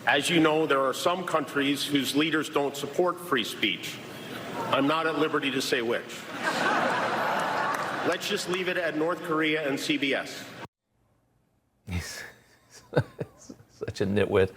As you know, there are some countries whose leaders don't support free speech. I'm not at liberty to say which. Let's just leave it at North Korea and CBS. He's such a nitwit.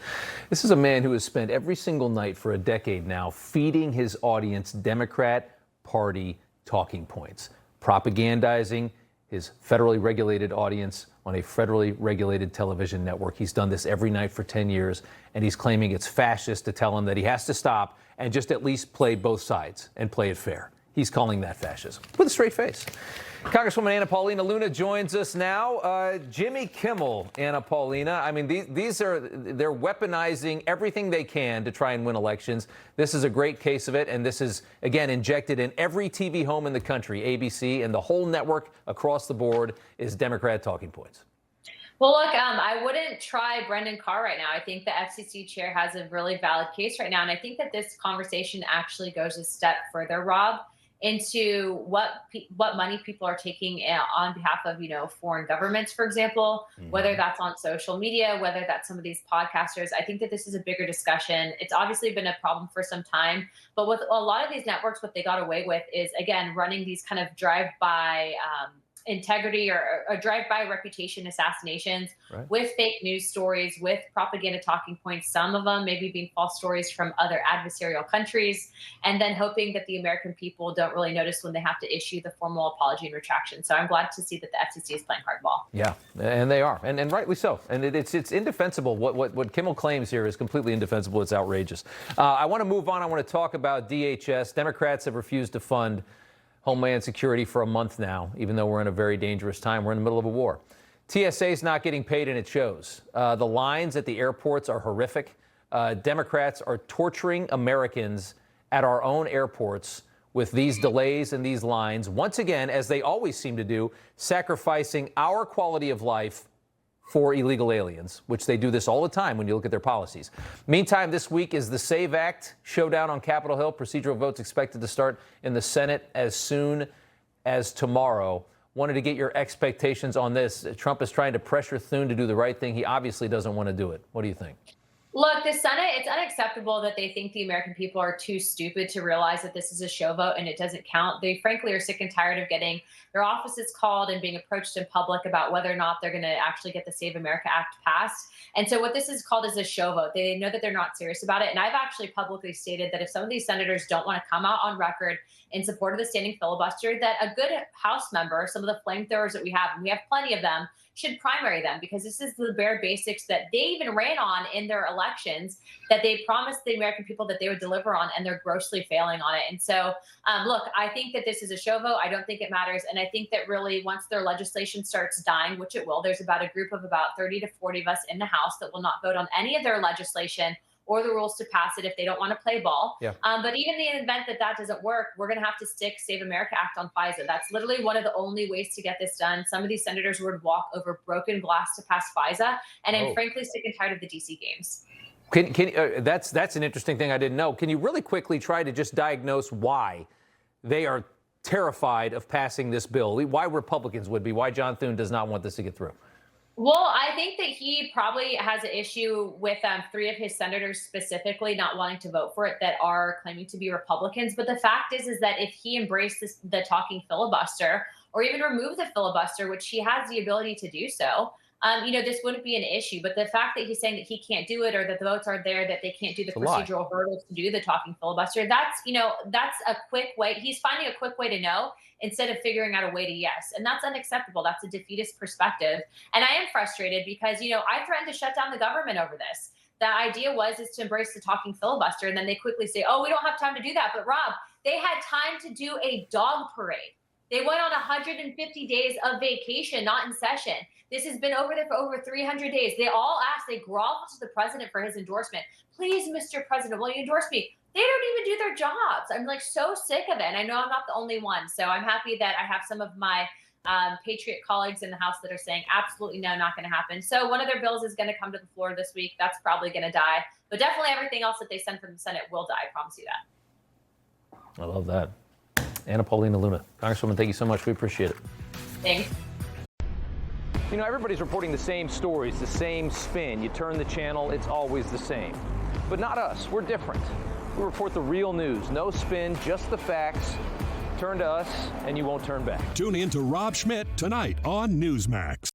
This is a man who has spent every single night for a decade now feeding his audience Democrat Party talking points, propagandizing his federally regulated audience on a federally regulated television network. He's done this every night for 10 years, and he's claiming it's fascist to tell him that he has to stop and just at least play both sides and play it fair. He's calling that fascism with a straight face. Congresswoman Paulina Luna joins us now. Jimmy Kimmel, Paulina. I mean, they're weaponizing everything they can to try and win elections. This is a great case of it, and this is, again, injected in every TV home in the country. ABC and the whole network across the board is Democrat talking points. Well, look, I wouldn't try Brendan Carr right now. I think the FCC chair has a really valid case right now, and I think that this conversation actually goes a step further, Rob, into what money people are taking on behalf of, foreign governments, for example, whether that's on social media, whether that's some of these podcasters. I think that this is a bigger discussion. It's obviously been a problem for some time, but with a lot of these networks, what they got away with is, again, running these kind of drive-by integrity or drive-by reputation assassinations with fake news stories, with propaganda talking points, some of them maybe being false stories from other adversarial countries, and then hoping that the American people don't really notice when they have to issue the formal apology and retraction. So I'm glad to see that the FCC is playing hardball. Yeah, and they are, and rightly so. And it's indefensible. What Kimmel claims here is completely indefensible. It's outrageous. I want to move on. I want to talk about DHS. Democrats have refused to fund Homeland Security for a month now, even though we're in a very dangerous time. We're in the middle of a war. TSA is not getting paid, and it shows. The lines at the airports are horrific. Democrats are torturing Americans at our own airports with these delays and these lines, once again, as they always seem to do, sacrificing our quality of life for illegal aliens, which they do this all the time when you look at their policies. Meantime, this week is the SAVE Act showdown on Capitol Hill. Procedural votes expected to start in the Senate as soon as tomorrow. Wanted to get your expectations on this. Trump is trying to pressure Thune to do the right thing. He obviously doesn't want to do it. What do you think? Look, the Senate, it's unacceptable that they think the American people are too stupid to realize that this is a show vote and it doesn't count. They frankly are sick and tired of getting their offices called and being approached in public about whether or not they're going to actually get the Save America Act passed. And so what this is called is a show vote. They know that they're not serious about it. And I've actually publicly stated that if some of these senators don't want to come out on record in support of the standing filibuster, that a good House member, some of the flamethrowers that we have, and we have plenty of them, should primary them, because this is the bare basics that they even ran on in their elections, that they promised the American people that they would deliver on, and they're grossly failing on it. And so, look, I think that this is a show vote. I don't think it matters. And I think that really once their legislation starts dying, which it will, there's about a group of about 30 to 40 of us in the House that will not vote on any of their legislation or the rules to pass it if they don't want to play ball. Yeah. But even in the event that that doesn't work, we're going to have to stick Save America Act on FISA. That's literally one of the only ways to get this done. Some of these senators would walk over broken glass to pass FISA, and I'm frankly sick and tired of the DC games. That's an interesting thing I didn't know. Can you really quickly try to just diagnose why they are terrified of passing this bill? Why Republicans would be? Why John Thune does not want this to get through? Well, I think that he probably has an issue with 3 of his senators specifically not wanting to vote for it that are claiming to be Republicans. But the fact is that if he embraced the talking filibuster, or even remove the filibuster, which he has the ability to do so, this wouldn't be an issue. But the fact that he's saying that he can't do it, or that the votes are there, that they can't do the procedural hurdles to do the talking filibuster, that's a quick way. He's finding a quick way to no instead of figuring out a way to yes. And that's unacceptable. That's a defeatist perspective. And I am frustrated because, I threatened to shut down the government over this. The idea is to embrace the talking filibuster. And then they quickly say, oh, we don't have time to do that. But Rob, they had time to do a dog parade. They went on 150 days of vacation, not in session. This has been over there for over 300 days. They all asked, they groveled to the president for his endorsement. Please, Mr. President, will you endorse me? They don't even do their jobs. I'm so sick of it. And I know I'm not the only one. So I'm happy that I have some of my Patriot colleagues in the House that are saying absolutely no, not going to happen. So one of their bills is going to come to the floor this week. That's probably going to die. But definitely everything else that they send from the Senate will die. I promise you that. I love that. Paulina Luna. Congresswoman, thank you so much. We appreciate it. Thanks. You know, everybody's reporting the same stories, the same spin. You turn the channel, it's always the same. But not us. We're different. We report the real news. No spin, just the facts. Turn to us, and you won't turn back. Tune in to Rob Schmitt tonight on Newsmax.